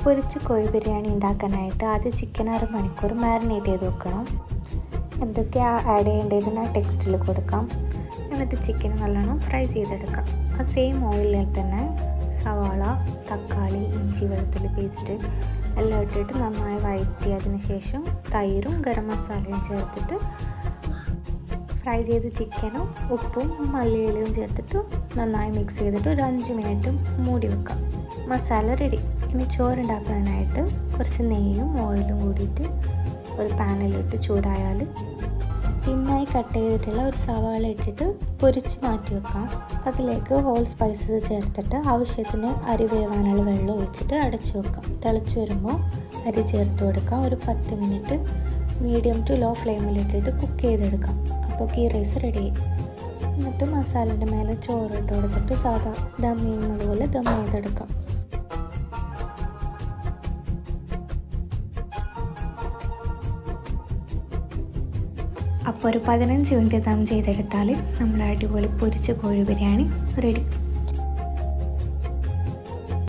പൊരിച്ച കോഴി ബിരിയാണി ഉണ്ടാക്കാനായിട്ട് ആദ്യം ചിക്കൻ 1/2 മണിക്കൂർ മാരിനേറ്റ് ചെയ്ത് വെക്കണം. എന്തൊക്കെയാണ് ആഡ് ചെയ്യേണ്ടതെന്ന് ടെക്സ്റ്റിൽ കൊടുക്കാം. എന്നിട്ട് ചിക്കൻ നല്ലോണം ഫ്രൈ ചെയ്തെടുക്കാം. ആ സെയിം ഓയിലിൽ തന്നെ സവാള, തക്കാളി, ഇഞ്ചി, വെളുത്തുള്ളി പേസ്റ്റ് എല്ലാം ഇട്ടിട്ട് നന്നായി വഴറ്റി അതിന് ശേഷം തൈരും ഗരം മസാലയും ചേർത്തിട്ട് ഫ്രൈ ചെയ്ത ചിക്കനും ഉപ്പും മല്ലിയിലയും ചേർത്തിട്ട് നന്നായി മിക്സ് ചെയ്തിട്ട് ഒരു 5 മിനിറ്റ് മൂടി വെക്കാം. മസാല റെഡി. ഇനി ചോറുണ്ടാക്കുന്നതിനായിട്ട് കുറച്ച് നെയ്യും ഓയിലും കൂടിയിട്ട് ഒരു പാനിലിട്ട് ചൂടായാൽ തിന്നായി കട്ട് ചെയ്തിട്ടുള്ള ഒരു സവാള ഇട്ടിട്ട് പൊരിച്ച് മാറ്റി വെക്കാം. അതിലേക്ക് ഹോൾ സ്പൈസസ് ചേർത്തിട്ട് ആവശ്യത്തിന് അരി വേവാനുള്ള വെള്ളം ഒഴിച്ചിട്ട് അടച്ചു വെക്കാം. തിളച്ച് വരുമ്പോൾ അരി ചേർത്ത് കൊടുക്കാം. ഒരു 10 മിനിറ്റ് മീഡിയം ടു ലോ ഫ്ലെയിമിലിട്ടിട്ട് കുക്ക് ചെയ്തെടുക്കാം. അപ്പോൾ ഗീ റൈസ് റെഡി ആയി. എന്നിട്ട് മസാലൻ്റെ മേലെ ചോറ് ഇട്ട് കൊടുത്തിട്ട് സാധാ ദം ചെയ്യുന്നത് പോലെ ദം ചെയ്തെടുക്കാം. അപ്പോൾ ഒരു 15 മിനിറ്റ് ദം ചെയ്തെടുത്താൽ നമ്മുടെ അടിപൊളി പൊരിച്ച കോഴി ബിരിയാണി റെഡി.